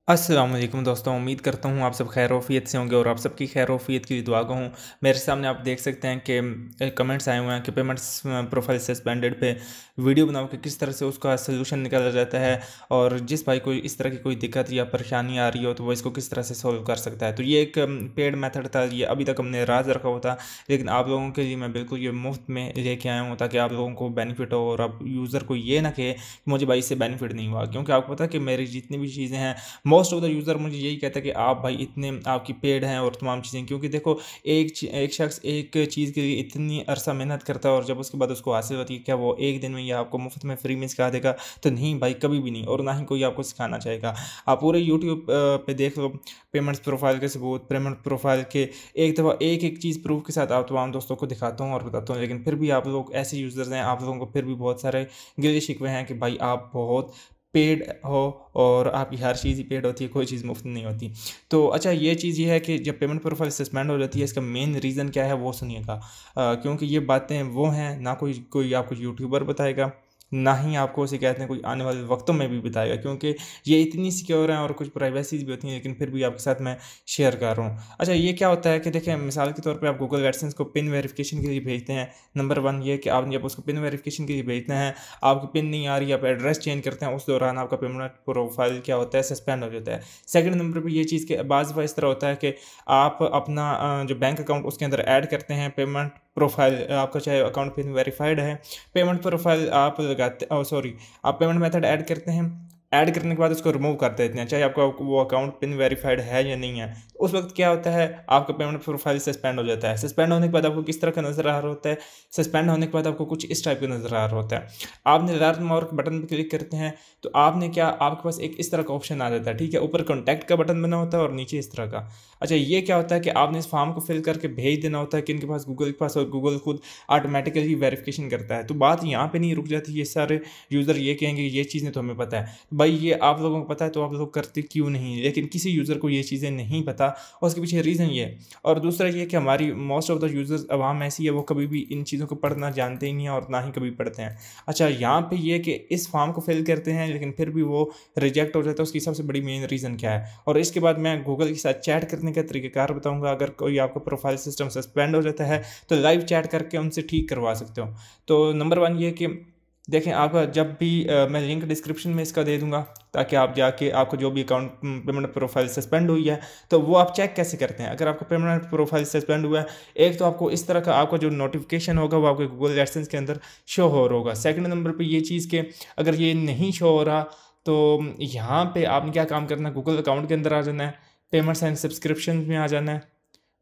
अस्सलाम वालेकुम दोस्तों, उम्मीद करता हूँ आप सब खैर-ओ-फ़ियत से होंगे और आप सबकी खैर-ओ-फ़ियत की दुआ गो हूँ। मेरे सामने आप देख सकते हैं कि कमेंट्स आए हुए हैं कि पेमेंट्स प्रोफाइल सस्पेंडेड पे वीडियो बनाओ कि किस तरह से उसका सॉल्यूशन निकाला जाता है और जिस भाई को इस तरह की कोई दिक्कत या परेशानी आ रही हो तो वो इसको किस तरह से सॉल्व कर सकता है। तो ये एक पेड मेथड था, ये अभी तक हमने राज़ रखा हुआ था, लेकिन आप लोगों के लिए मैं बिल्कुल ये मुफ़्त में लेके आया हूँ ताकि आप लोगों को बेनिफिट हो और आप यूज़र को ये ना कहे कि मुझे भाई इससे बेनिफिट नहीं हुआ। क्योंकि आपको पता है कि मेरी जितनी भी चीज़ें हैं, मोस्ट ऑफ द यूज़र मुझे यही कहता है कि आप भाई इतने आपकी पेड हैं और तमाम चीज़ें। क्योंकि देखो एक शख्स एक चीज़ के लिए इतनी अरसा मेहनत करता है और जब उसके बाद उसको हासिल होती है, क्या वो एक दिन में या आपको मुफ्त में फ्री में सिखा देगा? तो नहीं भाई, कभी भी नहीं, और ना ही कोई आपको सिखाना चाहेगा। आप पूरे यूट्यूब पे देख लो पेमेंट्स प्रोफाइल के सबूत, पेमेंट प्रोफाइल के एक दफ़ा एक चीज़ प्रूफ के साथ आप तमाम दोस्तों को दिखाता हूँ और बताता हूँ, लेकिन फिर भी आप लोग ऐसे यूज़र्स हैं, आप लोगों को फिर भी बहुत सारे गिले शिकवे हैं कि भाई आप बहुत पेड हो और आपकी हर चीज़ ही पेड होती है, कोई चीज़ मुफ्त नहीं होती। तो अच्छा, ये चीज़ ये है कि जब पेमेंट प्रोफाइल सस्पेंड हो जाती है, इसका मेन रीज़न क्या है वो सुनिएगा। क्योंकि ये बातें वो हैं ना कोई कोई आपको यूट्यूबर बताएगा, ना ही आपको शिकायतें कोई आने वाले वक्तों में भी बताएगा, क्योंकि ये इतनी सिक्योर हैं और कुछ प्राइवेसीज भी होती हैं, लेकिन फिर भी आपके साथ मैं शेयर कर रहा हूँ। अच्छा, ये क्या होता है कि देखिए, मिसाल के तौर पे आप गूगल एडसेंस को पिन वेरिफिकेशन के लिए भेजते हैं। नंबर वन ये कि आपने जब उसको पिन वेरिफिकेशन के लिए भेजना है, आपकी पिन नहीं आ रही, आप एड्रेस चेंज करते हैं, उस दौरान आपका पेमेंट प्रोफाइल क्या होता है, सस्पेंड हो जाता है। सेकंड नंबर पे ये चीज़ के बाज़ दफ़ा इस तरह होता है कि आप अपना जो बैंक अकाउंट उसके अंदर ऐड करते हैं पेमेंट प्रोफाइल, आपका चाहे अकाउंट पिन वेरीफाइड है, पेमेंट प्रोफाइल आप लगाते सॉरी आप पेमेंट मेथड ऐड करते हैं, ऐड करने के बाद उसको रिमूव कर देते हैं, चाहे आपका वो अकाउंट पिन वेरीफाइड है या नहीं है। उस वक्त क्या होता है, आपका पेमेंट प्रोफाइल सस्पेंड हो जाता है। सस्पेंड होने के बाद आपको किस तरह का नज़र आ रहा होता है? सस्पेंड होने के बाद आपको कुछ इस टाइप का नज़र आ रहा होता है। आपने लर्न मोर बटन पर क्लिक करते हैं तो आपने क्या, आपके पास एक इस तरह का ऑप्शन आ जाता है, ठीक है? ऊपर कॉन्टैक्ट का बटन बना होता है और नीचे इस तरह का। अच्छा, ये क्या होता है कि आपने इस फॉर्म को फिल करके भेज देना होता है कि इनके पास, गूगल के पास, और गूगल खुद ऑटोमेटिकली वेरिफिकेशन करता है। तो बात यहाँ पे नहीं रुक जाती, ये सारे यूज़र ये कहेंगे ये चीज़ें तो हमें पता है। भाई ये आप लोगों को पता है तो आप लोग करते क्यों नहीं? लेकिन किसी यूज़र को ये चीज़ें नहीं पता और उसके पीछे रीज़न ये है। और दूसरा ये कि हमारी मोस्ट ऑफ द यूज़र्स अवाम ऐसी है, वो कभी भी इन चीज़ों को पढ़ना जानते ही नहीं हैं और ना ही कभी पढ़ते हैं। अच्छा, यहाँ पे ये कि इस फॉर्म को फिल करते हैं लेकिन फिर भी वो रिजेक्ट हो जाता है, उसकी सबसे बड़ी मेन रीज़न क्या है? और इसके बाद मैं गूगल के साथ चैट करने का तरीक़ाकार बताऊँगा। अगर कोई आपका प्रोफाइल सिस्टम सस्पेंड हो जाता है तो लाइव चैट करके उनसे ठीक करवा सकते हो। तो नंबर वन ये कि देखें, आप जब भी मैं लिंक डिस्क्रिप्शन में इसका दे दूँगा ताकि आप जाके, आपको जो भी अकाउंट पेमेंट प्रोफाइल सस्पेंड हुई है तो वो आप चेक कैसे करते हैं। अगर आपका पेमेंट प्रोफाइल सस्पेंड हुआ है, एक तो आपको इस तरह का आपका जो नोटिफिकेशन होगा वो आपके गूगल एडसेंस के अंदर शो हो रहा होगा। सेकंड नंबर पे ये चीज़ कि अगर ये नहीं शो हो रहा तो यहाँ पे आपने क्या काम करना है, गूगल अकाउंट के अंदर आ जाना है, पेमेंट्स एंड सब्सक्रिप्शन में आ जाना है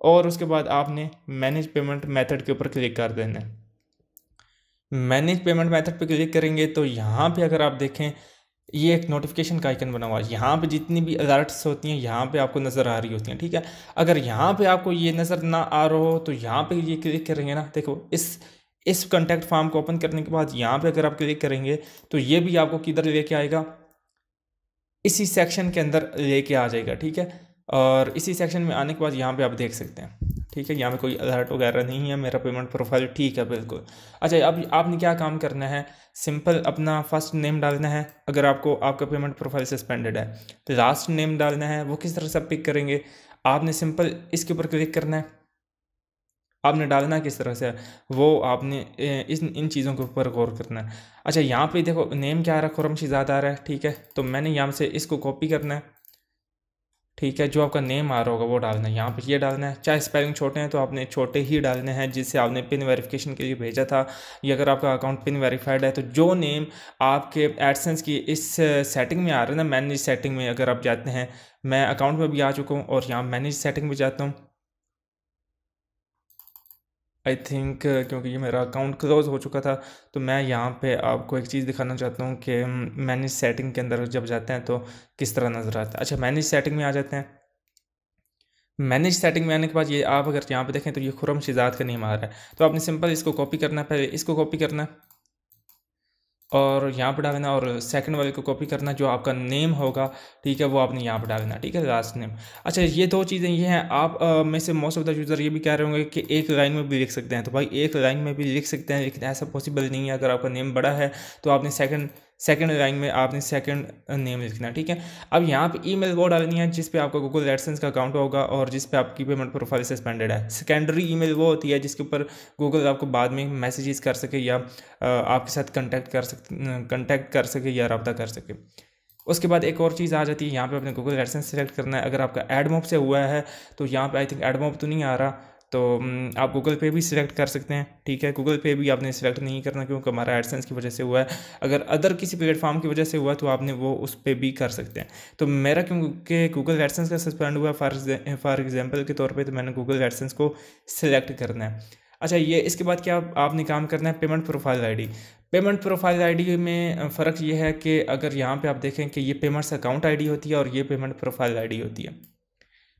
और उसके बाद आपने मैनेज पेमेंट मेथड के ऊपर क्लिक कर देना है। मैनेज पेमेंट मेथड पे क्लिक करेंगे तो यहाँ पे अगर आप देखें, ये एक नोटिफिकेशन का आइकन बना हुआ है। यहाँ पे जितनी भी अलर्ट्स होती हैं यहाँ पे आपको नज़र आ रही होती हैं, ठीक है? अगर यहाँ पे आपको ये नज़र ना आ रहा हो तो यहाँ पे ये क्लिक करेंगे ना, देखो इस कॉन्टैक्ट फॉर्म को ओपन करने के बाद यहाँ पे अगर आप क्लिक करेंगे तो ये भी आपको किधर लेके आएगा, इसी सेक्शन के अंदर लेके आ जाएगा, ठीक है? और इसी सेक्शन में आने के बाद यहाँ पे आप देख सकते हैं, ठीक है? यहाँ पे कोई अलर्ट वगैरह नहीं है, मेरा पेमेंट प्रोफाइल ठीक है बिल्कुल। अच्छा, अब आपने क्या काम करना है, सिंपल अपना फर्स्ट नेम डालना है। अगर आपको आपका पेमेंट प्रोफाइल सस्पेंडेड है तो लास्ट नेम डालना है। वो किस तरह से आप पिक करेंगे, आपने सिंपल इसके ऊपर क्लिक करना है। आपने डालना किस तरह से है वो आपने इन चीज़ों के ऊपर गौर करना है। अच्छा, यहाँ पे देखो नेम क्या आ रहा है, खुरम शहजाद आ रहा है, ठीक है? तो मैंने यहाँ से इसको कॉपी करना है, ठीक है? जो आपका नेम आ रहा होगा वो डालना है, यहाँ पे ये डालना है। चाहे स्पेलिंग छोटे हैं तो आपने छोटे ही डालने हैं जिससे आपने पिन वेरिफिकेशन के लिए भेजा था। या अगर आपका अकाउंट पिन वेरीफाइड है तो जो नेम आपके एडसेंस की इस सेटिंग में आ रहा है ना, मैनेज सेटिंग में अगर आप जाते हैं, मैं अकाउंट में भी आ चुका हूँ और यहाँ मैनेज सेटिंग में जाता हूँ। आई थिंक क्योंकि ये मेरा अकाउंट क्लोज़ हो चुका था तो मैं यहाँ पे आपको एक चीज़ दिखाना चाहता हूँ कि मैनेज सेटिंग के अंदर जब जाते हैं तो किस तरह नज़र आता है। अच्छा, मैनेज सेटिंग में आ जाते हैं। मैनेज सेटिंग में आने के बाद ये आप अगर यहाँ पे देखें तो ये खुरम शहजाद का नेम आ रहा है, तो आपने सिंपल इसको कॉपी करना है। पहले इसको कॉपी करना है और यहाँ पे डालना, और सेकंड वाले को कॉपी करना, जो आपका नेम होगा, ठीक है? वो आपने यहाँ पे डालना, ठीक है? Last name. अच्छा, ये दो चीज़ें ये हैं। आप में से मोस्ट ऑफ द यूज़र ये भी कह रहे होंगे कि एक लाइन में भी लिख सकते हैं, तो भाई एक लाइन में भी लिख सकते हैं, लेकिन ऐसा पॉसिबल नहीं है। अगर आपका नेम बड़ा है तो आपने सेकंड लाइन में आपने सेकंड नेम लिखना है, ठीक है। अब यहाँ पे ईमेल वो डालनी है जिस पे आपका गूगल एडसेंस का अकाउंट होगा और जिस पे आपकी पेमेंट प्रोफाइल सस्पेंडेड है। सेकेंडरी ईमेल वो होती है जिसके ऊपर गूगल आपको बाद में मैसेजेस कर सके या आपके साथ कंटेक्ट कर सके या रब्ता कर सके। उसके बाद एक और चीज़ आ जाती है, यहाँ पे अपने गूगल एडसेंस सेलेक्ट करना है। अगर आपका एडमॉब से हुआ है तो यहाँ पे आई थिंक एडमॉब तो नहीं आ रहा, तो आप गूगल पे भी सिलेक्ट कर सकते हैं, ठीक है। गूगल पे भी आपने सिलेक्ट नहीं करना क्योंकि हमारा एडसेंस की वजह से हुआ है। अगर अदर किसी प्लेटफॉर्म की वजह से हुआ तो आपने वो उस पर भी कर सकते हैं। तो मेरा क्योंकि गूगल एडसेंस का सस्पेंड हुआ फॉर एग्जांपल के तौर पे, तो मैंने गूगल एडसेंस को सिलेक्ट करना है। अच्छा, ये इसके बाद क्या आपने काम करना है, payment profile ID. Payment profile ID में फ़र्क ये है कि अगर यहाँ पे आप देखें कि ये पेमेंट्स अकाउंट आईडी होती है और ये पेमेंट प्रोफाइल आईडी होती है।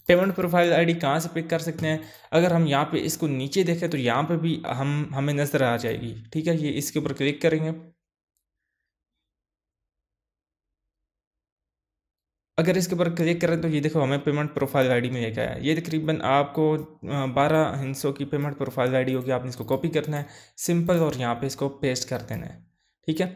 पेमेंट प्रोफाइल आईडी कहाँ से पिक कर सकते हैं, अगर हम यहाँ पे इसको नीचे देखें तो यहाँ पे भी हमें नज़र आ जाएगी, ठीक है। ये इसके ऊपर क्लिक करेंगे, अगर इसके ऊपर क्लिक करें तो ये देखो हमें पेमेंट प्रोफाइल आईडी में लेकर आया। ये तकरीबन आपको 12 हिस्सों की पेमेंट प्रोफाइल आईडी होगी। आपने इसको कॉपी करना है सिंपल और यहाँ पे इसको पेस्ट कर देना है, ठीक है।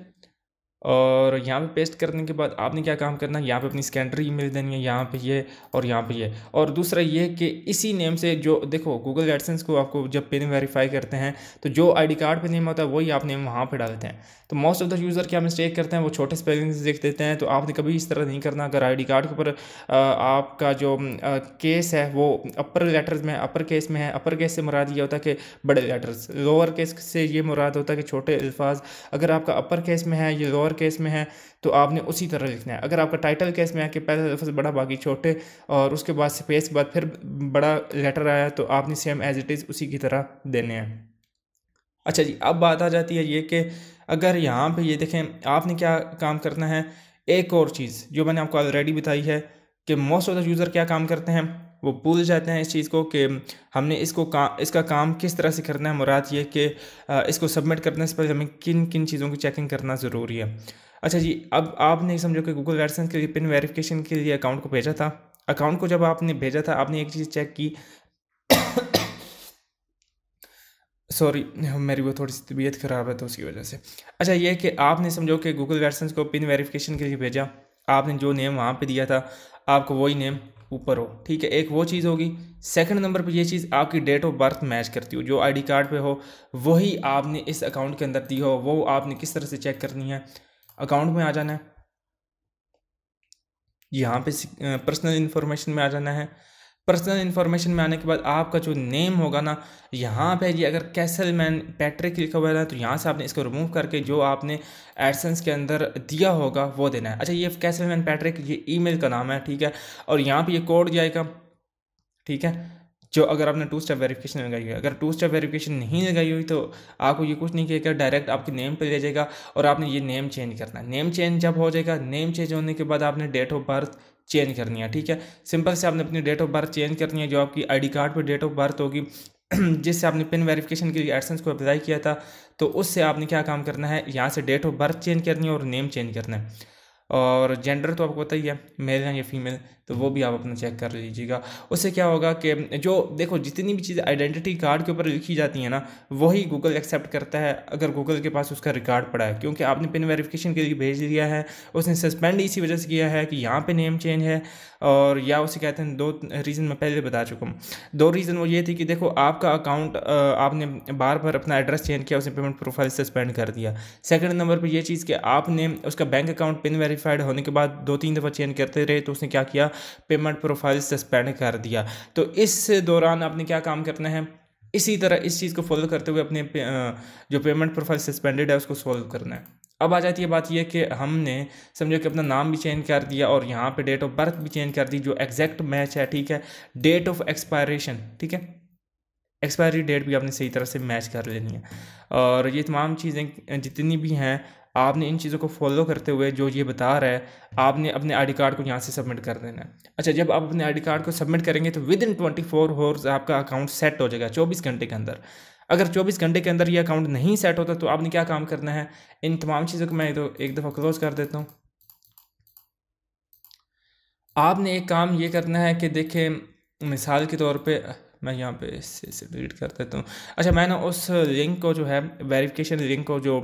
और यहाँ पे पेस्ट करने के बाद आपने क्या काम करना है, यहाँ पे अपनी सेकेंडरी ईमेल देनी है, यहाँ पे ये और यहाँ पे ये। और दूसरा ये कि इसी नेम से जो देखो गूगल एडसेंस को आपको जब पिन वेरीफाई करते हैं तो जो आईडी कार्ड पे नेम होता है वही आप नेम वहाँ पे डालते हैं। तो मोस्ट ऑफ द यूज़र क्या मिस्टेक करते हैं, वो छोटे स्पेलिंग लिख देते हैं। तो आपने कभी इस तरह नहीं करना। अगर आईडी कार्ड के ऊपर आपका जो केस है वो अपर लेटर्स में, अपर केस में है, अपर केस से मुराद ये होता है कि बड़े लेटर्स, लोअर केस से ये मुराद होता है कि छोटे अल्फाज। अगर आपका अपर केस में है, ये लोअर केस में है, तो आपने उसी तरह लिखना है। अगर आपका टाइटल केस में है कि पहले लफ्ज़ बड़ा बाकी छोटे और उसके बाद स्पेस के बाद फिर बड़ा लेटर आया, तो आपने सेम एज इट इज़ उसी की तरह देने हैं। अच्छा जी, अब बात आ जाती है ये कि अगर यहाँ पे ये देखें आपने क्या काम करना है। एक और चीज़ जो मैंने आपको ऑलरेडी बताई है कि मोस्ट ऑफ द यूज़र क्या काम करते हैं, वो भूल जाते हैं इस चीज़ को कि हमने इसका काम किस तरह से करना है। मुराद ये कि इसको सबमिट करने से पहले हमें किन किन चीज़ों की चेकिंग करना ज़रूरी है। अच्छा जी, अब आपने समझो कि गूगल एडसेंस के लिए पिन वेरिफिकेशन के लिए अकाउंट को भेजा था। अकाउंट को जब आपने भेजा था आपने एक चीज़ चेक की सॉरी, मेरी वो थोड़ी सी तबीयत ख़राब है तो उसकी वजह से। अच्छा, ये कि आपने समझो कि गूगल एडसेंस को पिन वेरिफिकेशन के लिए भेजा, आपने जो नेम वहाँ पे दिया था आपको वही नेम ऊपर हो, ठीक है। एक वो चीज़ होगी। सेकंड नंबर पे ये चीज़ आपकी डेट ऑफ बर्थ मैच करती हो, जो आईडी कार्ड पे हो वही आपने इस अकाउंट के अंदर दी हो। वो आपने किस तरह से चेक करनी है, अकाउंट में आ जाना है, यहाँ पे पर्सनल इन्फॉर्मेशन में आ जाना है। पर्सनल इन्फॉर्मेशन में आने के बाद आपका जो नेम होगा ना, यहाँ पे ये अगर कैसलमैन पैट्रिक लिखा हुआ है ना, तो यहाँ से आपने इसको रिमूव करके जो आपने एडसेंस के अंदर दिया होगा वो देना है। अच्छा, ये कैसलमैन पैट्रिक ये ईमेल का नाम है, ठीक है। और यहाँ पे ये कोड जाएगा, ठीक है। जो अगर आपने टू स्टेप वेरिफिकेशन लगाई हुई है, अगर टू स्टेप वेरिफिकेशन नहीं लगाई हुई तो आपको ये कुछ नहीं कहेगा, डायरेक्ट आपके नेम पे ले जाएगा और आपने ये नेम चेंज करना है। नेम चेंज जब हो जाएगा, नेम चेंज होने के बाद आपने डेट ऑफ बर्थ चेंज करनी है, ठीक है। सिंपल से आपने अपनी डेट ऑफ बर्थ चेंज करनी है, जो आपकी आईडी कार्ड पर डेट ऑफ बर्थ होगी जिससे आपने पिन वेरिफिकेशन के लिए एडसेंस को अप्लाई किया था, तो उससे आपने क्या काम करना है, यहाँ से डेट ऑफ बर्थ चेंज करनी है और नेम चेंज करना है। और जेंडर तो आपको पता ही है, मेल है या फीमेल, तो वो भी आप अपना चेक कर लीजिएगा। उससे क्या होगा कि जो देखो जितनी भी चीज़ें आइडेंटिटी कार्ड के ऊपर लिखी जाती हैं ना, वही गूगल एक्सेप्ट करता है अगर गूगल के पास उसका रिकॉर्ड पड़ा है। क्योंकि आपने पिन वेरिफिकेशन के लिए भेज दिया है, उसने सस्पेंड इसी वजह से किया है कि यहाँ पे नेम चेंज है, और या उसे कहते हैं, दो रीज़न मैं पहले बता चुका हूँ। दो रीज़न वो ये थी कि देखो आपका अकाउंट आपने बार बार अपना एड्रेस चेंज किया, उसने पेमेंट प्रोफाइल सस्पेंड कर दिया। सेकंड नंबर पे ये चीज़ कि आपने उसका बैंक अकाउंट पिन वेरीफाइड होने के बाद 2-3 दफ़ा चेंज करते रहे, तो उसने क्या किया, पेमेंट प्रोफाइल सस्पेंड कर दिया। तो इस दौरान आपने क्या काम करना है, इसी तरह इस चीज़ को फॉलो करते हुए अपने जो पेमेंट प्रोफाइल सस्पेंडेड है उसको सॉल्व करना है। अब आ जाती है बात यह कि हमने समझो कि अपना नाम भी चेंज कर दिया और यहाँ पे डेट ऑफ बर्थ भी चेंज कर दी, जो एग्जैक्ट मैच है, ठीक है। डेट ऑफ एक्सपायरेशन, ठीक है, एक्सपायरी डेट भी आपने सही तरह से मैच कर लेनी है। और ये तमाम चीज़ें जितनी भी हैं आपने इन चीज़ों को फॉलो करते हुए जो ये बता रहा है, आपने अपने आईडी कार्ड को यहाँ से सबमिट कर देना है। अच्छा, जब आप अपने आईडी कार्ड को सबमिट करेंगे तो विद इन 24 आवर्स आपका अकाउंट सेट हो जाएगा, 24 घंटे के अंदर। अगर 24 घंटे के अंदर ये अकाउंट नहीं सेट होता तो आपने क्या काम करना है, इन तमाम चीज़ों को मैं तो एक दफ़ा क्लोज कर देता हूँ। आपने एक काम ये करना है कि देखें, मिसाल के तौर पे मैं यहाँ पे इसे डिलीट कर देता हूँ। अच्छा, मैंने उस लिंक को जो है वेरिफिकेशन लिंक को जो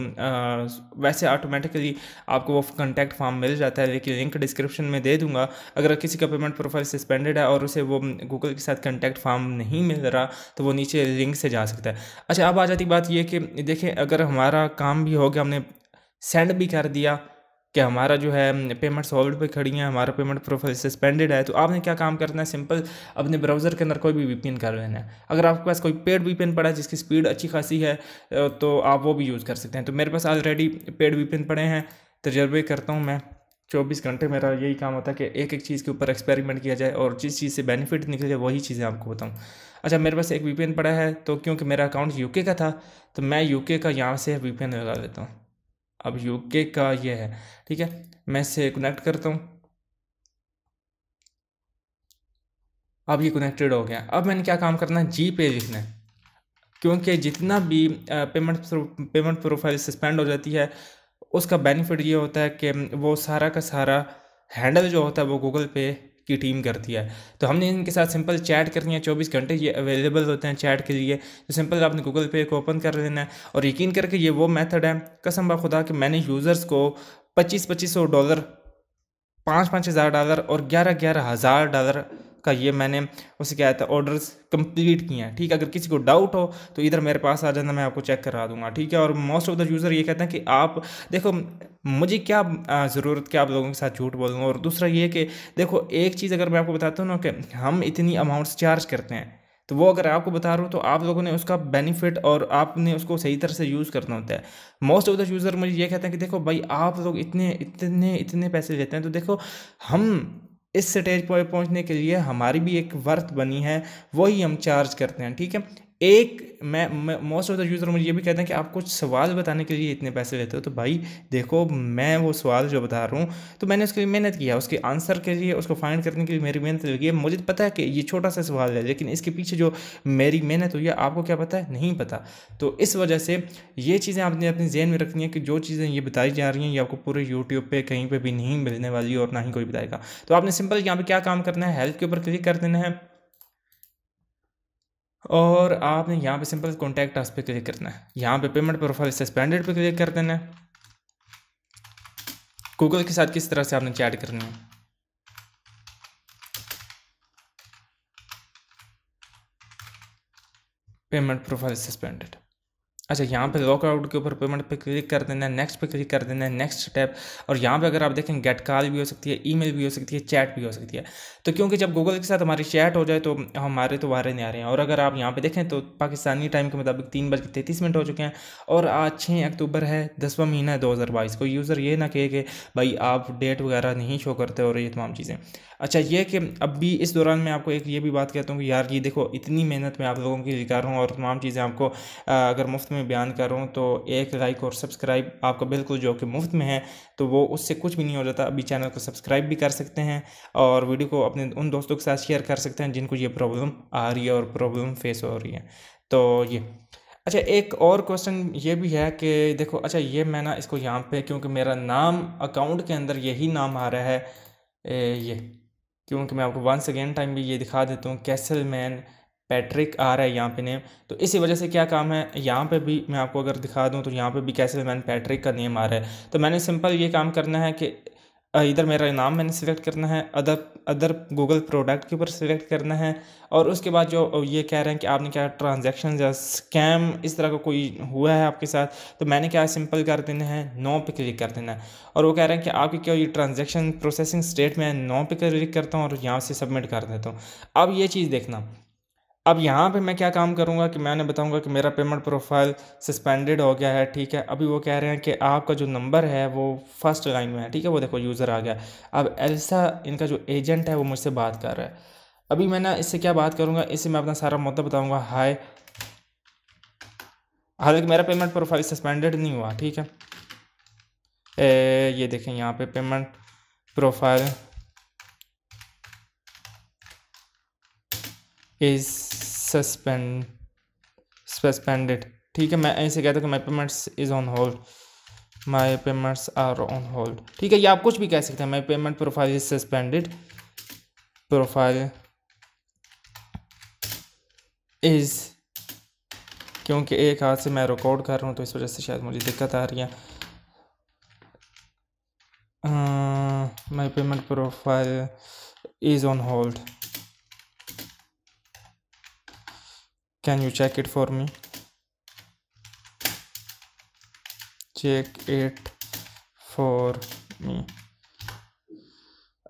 वैसे ऑटोमेटिकली आपको वो कॉन्टैक्ट फॉर्म मिल जाता है, लेकिन लिंक डिस्क्रिप्शन में दे दूंगा। अगर किसी का पेमेंट प्रोफाइल सस्पेंडेड है और उसे वो गूगल के साथ कॉन्टैक्ट फॉर्म नहीं मिल रहा तो वो नीचे लिंक से जा सकता है। अच्छा, अब आ जाती बात ये कि देखें, अगर हमारा काम भी हो गया, हमने सेंड भी कर दिया कि हमारा जो है पेमेंट्स होल्ड पे खड़ी हैं, हमारा पेमेंट प्रोफाइल सस्पेंडेड है, तो आपने क्या काम करना है, सिंपल अपने ब्राउज़र के अंदर कोई भी वीपीएन कर लेना है। अगर आपके पास कोई पेड वीपीएन पड़ा है जिसकी स्पीड अच्छी खासी है तो आप वो भी यूज़ कर सकते हैं। तो मेरे पास ऑलरेडी पेड वीपीएन पड़े हैं, तजर्बे करता हूँ मैं। 24 घंटे मेरा यही काम होता है कि एक एक चीज़ के ऊपर एक्सपेरिमेंट किया जाए और जिस चीज़ से बेनिफिट निकले वही चीज़ें आपको बताऊँ। अच्छा, मेरे पास एक वीपीएन पड़ा है, तो क्योंकि मेरा अकाउंट यूके का था तो मैं यूके का यहाँ से वीपीएन लगा लेता हूँ। अब यूके का ये है, ठीक है, मैं इसे कनेक्ट करता हूँ। अब ये कनेक्टेड हो गया। अब मैंने क्या काम करना है, जी पे लिखना है, क्योंकि जितना भी पेमेंट प्रोफाइल सस्पेंड हो जाती है उसका बेनिफिट ये होता है कि वो सारा का सारा हैंडल जो होता है वो गूगल पे की टीम करती है। तो हमने इनके साथ सिंपल चैट करनी है, 24 घंटे ये अवेलेबल होते हैं चैट के लिए। तो सिंपल आपने गूगल पे को ओपन कर लेना है और यकीन करके ये वो मेथड है, कसम बा खुदा कि मैंने यूज़र्स को $2500 $5,000 और $11,000 का ये मैंने उसे क्या था ऑर्डर्स कंप्लीट किए हैं। ठीक है, अगर किसी को डाउट हो तो इधर मेरे पास आ जाना, मैं आपको चेक करा दूंगा। ठीक है, और मोस्ट ऑफ द यूज़र ये कहते हैं कि आप देखो, मुझे क्या ज़रूरत क्या आप लोगों के साथ झूठ बोलूँगा। और दूसरा ये कि देखो, एक चीज़ अगर मैं आपको बताता हूँ ना कि हम इतनी अमाउंट्स चार्ज करते हैं, तो वो अगर आपको बता रहा हूँ तो आप लोगों ने उसका बेनिफिट और आपने उसको सही तरह से यूज़ करना होता है। मोस्ट ऑफ द यूज़र मुझे ये कहते हैं कि देखो भाई, आप लोग इतने इतने इतने पैसे लेते हैं, तो देखो हम इस स्टेज पर पहुंचने के लिए हमारी भी एक वर्थ बनी है, वही हम चार्ज करते हैं। ठीक है, एक मैं मोस्ट ऑफ द यूज़र मुझे ये भी कहते हैं कि आप कुछ सवाल बताने के लिए इतने पैसे लेते हो। तो भाई देखो, मैं वो सवाल जो बता रहा हूँ तो मैंने उसके लिए मेहनत किया, उसके आंसर के लिए, उसको फाइंड करने के लिए मेरी मेहनत लगी है। मुझे पता है कि ये छोटा सा सवाल है, लेकिन इसके पीछे जो मेरी मेहनत हुई है आपको क्या पता है, नहीं पता। तो इस वजह से ये चीज़ें आपने अपने जहन में रखनी है कि जो चीज़ें ये बताई जा रही हैं ये आपको पूरे यूट्यूब पे कहीं पे भी नहीं मिलने वाली और ना ही कोई बताएगा। तो आपने सिंपल यहाँ पे क्या काम करना है, हेल्प के ऊपर क्लिक कर देना है और आपने यहाँ पे सिंपल कॉन्टैक्ट अस पे क्लिक करना है। यहाँ पे पेमेंट प्रोफाइल सस्पेंडेड पे क्लिक कर देना है। गूगल के साथ किस तरह से आपने चैट करनी है, पेमेंट प्रोफाइल सस्पेंडेड। अच्छा, यहाँ पे लॉकआउट के ऊपर पेमेंट पे क्लिक कर देना है, नेक्स्ट पे क्लिक कर देना है, नेक्स्ट स्टेप। और यहाँ पे अगर आप देखें, गेट कॉल भी हो सकती है, ईमेल भी हो सकती है, चैट भी हो सकती है। तो क्योंकि जब गूगल के साथ हमारी चैट हो जाए तो हमारे तो वारे नहीं आ रहे हैं। और अगर आप यहाँ पे देखें तो पाकिस्तानी टाइम के मुताबिक 3:33 हो चुके हैं और आज 6 अक्टूबर है, 10वां महीना है 2022। कोई यूज़र ये ना कहे कि भाई आप डेट वगैरह नहीं शो करते और ये तमाम चीज़ें। अच्छा, ये कि अब भी इस दौरान मैं आपको एक ये भी बात कहता हूँ कि यार ये देखो, इतनी मेहनत मैं आप लोगों के लिए कर रहा हूँ और तमाम चीज़ें आपको अगर मुफ्त में बयान कर रहा हूँ तो एक लाइक और सब्सक्राइब आपका बिल्कुल जो कि मुफ्त में है, तो वो उससे कुछ भी नहीं हो जाता। अभी चैनल को सब्सक्राइब भी कर सकते हैं और वीडियो को अपने उन दोस्तों के साथ शेयर कर सकते हैं जिनको ये प्रॉब्लम आ रही है और प्रॉब्लम फेस हो रही है। तो ये अच्छा, एक और क्वेश्चन ये भी है कि देखो, अच्छा ये मैं ना इसको यहाँ पे, क्योंकि मेरा नाम अकाउंट के अंदर यही नाम आ रहा है ये, क्योंकि मैं आपको वंस अगेन टाइम भी ये दिखा देता हूँ, कैसलमैन पैट्रिक आ रहा है यहाँ पे नेम। तो इसी वजह से क्या काम है, यहाँ पे भी मैं आपको अगर दिखा दूँ तो यहाँ पे भी कैसलमैन पैट्रिक का नेम आ रहा है। तो मैंने सिंपल ये काम करना है कि इधर मेरा नाम मैंने सिलेक्ट करना है, अदर गूगल प्रोडक्ट के ऊपर सिलेक्ट करना है और उसके बाद जो ये कह रहे हैं कि आपने क्या ट्रांजैक्शन या स्कैम इस तरह का कोई हुआ है आपके साथ, तो मैंने क्या सिंपल कर देना है, नो पे क्लिक कर देना है। और वो कह रहे हैं कि आपकी क्या ये ट्रांजैक्शन प्रोसेसिंग स्टेट में, नो पे क्लिक करता हूँ और यहाँ से सबमिट कर देता हूँ। अब ये चीज़ देखना, अब यहाँ पे मैं क्या काम करूँगा कि मैंने बताऊँगा कि मेरा पेमेंट प्रोफाइल सस्पेंडेड हो गया है। ठीक है, अभी वो कह रहे हैं कि आपका जो नंबर है वो फर्स्ट लाइन में है। ठीक है, वो देखो यूज़र आ गया। अब एल्सा इनका जो एजेंट है वो मुझसे बात कर रहा है। अभी मैं ना इससे क्या बात करूँगा, इससे मैं अपना सारा मुद्दा बताऊँगा। हाय, हालांकि मेरा पेमेंट प्रोफाइल सस्पेंडेड नहीं हुआ। ठीक है, ये देखें यहाँ पे पेमेंट प्रोफाइल इज सस्पेंडेड। ठीक है, मैं ऐसे कहता हूँ कि my payments is on hold, my payments are on hold. ठीक है, ये आप कुछ भी कह सकते हैं, my payment profile is suspended, profile is, क्योंकि एक हाथ से मैं रिकॉर्ड कर रहा हूँ तो इस वजह से शायद मुझे दिक्कत आ रही है। My payment profile is on hold, can you check it for me, check it for me.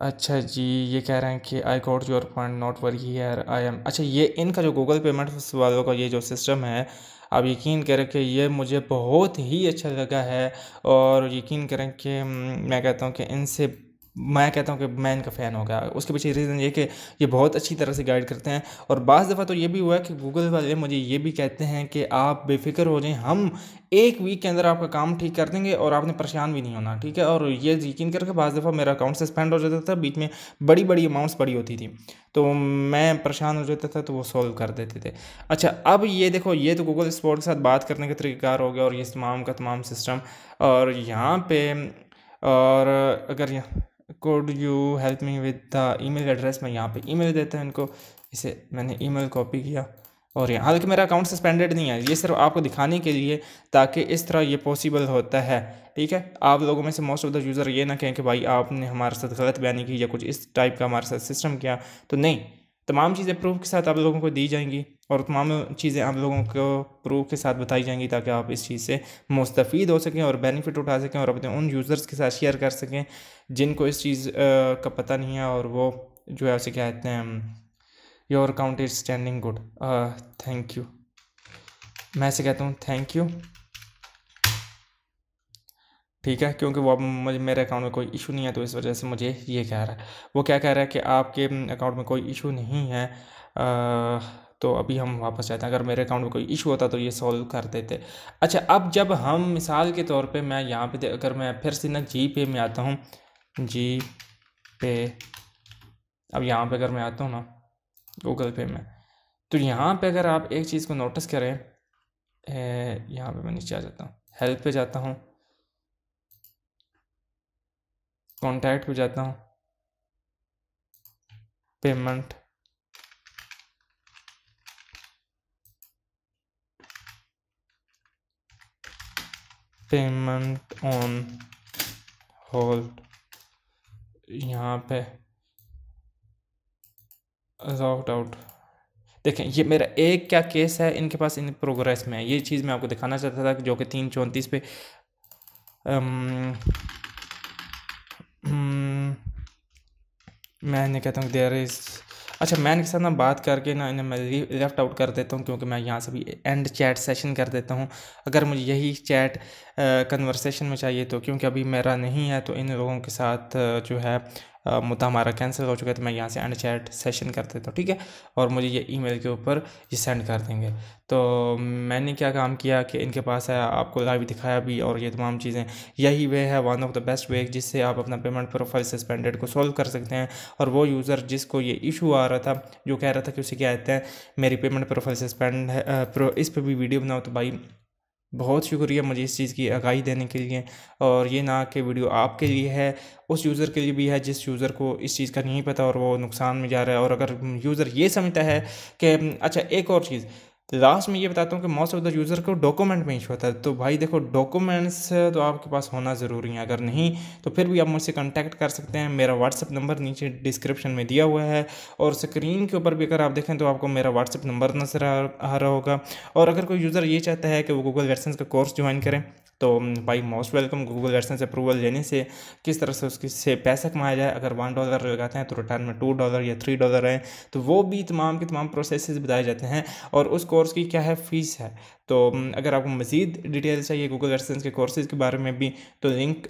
अच्छा जी, ये कह रहे हैं कि I got your fund, not worry here I am. अच्छा, ये इनका जो गूगल पेमेंट वालों का ये जो सिस्टम है, आप यकीन करें कि ये मुझे बहुत ही अच्छा लगा है। और यकीन करें कि मैं कहता हूँ कि मैं इनका फ़ैन हो गया। उसके पीछे रीज़न ये कि ये बहुत अच्छी तरह से गाइड करते हैं। और बाज़ दफ़ा तो ये भी हुआ है कि गूगल वाले मुझे ये भी कहते हैं कि आप बेफ़िक्र हो जाएं, हम 1 वीक के अंदर आपका काम ठीक कर देंगे और आपने परेशान भी नहीं होना, ठीक है। और ये यकीन करके बाज़ दफ़ा मेरा अकाउंट सस्पेंड हो जाता था, बीच में बड़ी बड़ी अमाउंट्स पड़ी होती थी, तो मैं परेशान हो जाता था तो वो सॉल्व कर देते थे। अच्छा, अब ये देखो, ये तो गूगल सपोर्ट के साथ बात करने का तरीक़ाकार हो गया और ये तमाम का तमाम सिस्टम। और यहाँ पे और अगर code you help me with the email address, मैं यहाँ पे ईमेल देता हूँ इनको। इसे मैंने ईमेल कॉपी किया और यहाँ, हालांकि मेरा अकाउंट सस्पेंडेड नहीं है, ये सिर्फ आपको दिखाने के लिए ताकि इस तरह ये पॉसिबल होता है, ठीक है। आप लोगों में से मोस्ट ऑफ द यूज़र ये ना कहें कि भाई आपने हमारे साथ गलत बयानी की या कुछ इस टाइप का हमारे साथ सिस्टम किया, तो नहीं, तमाम चीज़ें प्रूफ के साथ आप लोगों को दी जाएंगी और तमाम चीज़ें आप लोगों को प्रूफ के साथ बताई जाएंगी ताकि आप इस चीज़ से मुस्तफ़ीद हो सकें और बेनिफिट उठा सकें और अपने उन यूज़र्स के साथ शेयर कर सकें जिनको इस चीज़ का पता नहीं है। और वो जो है उसे क्या कहते हैं, your account is standing good, thank you. मैं ऐसे कहता हूँ थैंक यू, ठीक है, क्योंकि वो अब मुझे मेरे अकाउंट में कोई इशू नहीं है तो इस वजह से मुझे ये कह रहा है। वो क्या कह रहा है कि आपके अकाउंट में कोई इशू नहीं है। तो अभी हम वापस जाते हैं, अगर मेरे अकाउंट में कोई इशू होता तो ये सॉल्व कर देते। अच्छा, अब जब हम मिसाल के तौर पे मैं यहाँ पे अगर मैं फिर से ना जी पे में आता हूँ, जी पे, अब यहाँ पे अगर मैं आता हूँ ना गूगल पे में, तो यहाँ पे अगर आप एक चीज़ को नोटिस करें, यहाँ पे मैं नीचे आ जाता हूँ, हेल्प पे जाता हूँ, कॉन्टैक्ट पे जाता हूँ, पेमेंट, पेमेंट ऑन होल्ड, यहाँ पे लॉग्ड आउट। देखें, ये मेरा एक क्या केस है इनके पास इन प्रोग्रेस में है, ये चीज़ मैं आपको दिखाना चाहता था जो कि 3:34 पे मैंने कहता हूँ देयर इज़। अच्छा, मैं इनके साथ ना बात करके ना इन्हें मैं लेफ़्ट आउट कर देता हूँ, क्योंकि मैं यहाँ से भी एंड चैट सेशन कर देता हूँ अगर मुझे यही चैट कन्वर्सेशन में चाहिए तो, क्योंकि अभी मेरा नहीं है तो इन लोगों के साथ जो है मुद्दा हमारा कैंसिल हो चुका है, तो मैं यहाँ से एंड चैट सेशन कर देता हूँ, ठीक है। और मुझे ये ईमेल के ऊपर ये सेंड कर देंगे। तो मैंने क्या काम किया कि इनके पास है, आपको लाइव दिखाया भी, और ये तमाम चीज़ें, यही वे है one of the best way जिससे आप अपना पेमेंट प्रोफाइल सस्पेंडेड को सॉल्व कर सकते हैं। और वो यूज़र जिसको ये इशू आ रहा था, जो कह रहा था कि उसे क्या कहते हैं मेरी पेमेंट प्रोफाइल सस्पेंड है, इस पर भी वीडियो बनाओ, तो भाई बहुत शुक्रिया मुझे इस चीज़ की आगाही देने के लिए। और ये ना कि वीडियो आपके लिए है, उस यूज़र के लिए भी है जिस यूज़र को इस चीज़ का नहीं पता और वो नुकसान में जा रहा है। और अगर यूज़र ये समझता है कि अच्छा, एक और चीज़ लास्ट में ये बताता हूँ कि मोस्ट ऑफ द यूज़र को डॉक्यूमेंट में इशू होता है। तो भाई देखो, डॉक्यूमेंट्स तो आपके पास होना ज़रूरी है, अगर नहीं तो फिर भी आप मुझसे कांटेक्ट कर सकते हैं। मेरा व्हाट्सअप नंबर नीचे डिस्क्रिप्शन में दिया हुआ है, और स्क्रीन के ऊपर भी अगर आप देखें तो आपको मेरा व्हाट्सअप नंबर नज़र आ रहा होगा। और अगर कोई यूज़र ये चाहता है कि वो गूगल एडसेंस का कोर्स ज्वाइन करें, तो भाई most welcome. Google AdSense approval लेने से किस तरह से उसके से पैसा कमाया जाए, अगर $1 लगाते हैं तो रिटर्न में $2 या $3 आए, तो वो भी तमाम के तमाम प्रोसेस बताए जाते हैं। और उस कोर्स की क्या है, फ़ीस है। तो अगर आपको मज़ीद डिटेल चाहिए गूगल एडसेंस के कोर्सेज़ के बारे में भी, तो लिंक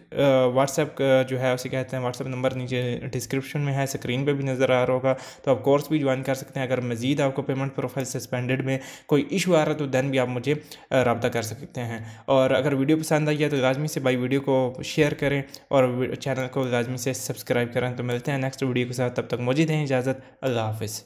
व्हाट्सएप जो है उसे कहते हैं, व्हाट्सएप नंबर नीचे डिस्क्रिप्शन में है, स्क्रीन पे भी नज़र आ रहा होगा, तो आप कोर्स भी ज्वाइन कर सकते हैं। अगर मज़ीद आपको पेमेंट प्रोफाइल सस्पेंडेड में कोई इशू आ रहा है तो दैन भी आप मुझे रब्ता कर सकते हैं। और अगर वीडियो पसंद आई है तो लाजमी से भाई वीडियो को शेयर करें और चैनल को लाजमी से सब्सक्राइब करें। तो मिलते हैं नेक्स्ट वीडियो के साथ, तब तक मुझे दें इजाज़त, अल्लाह हाफ़िज़।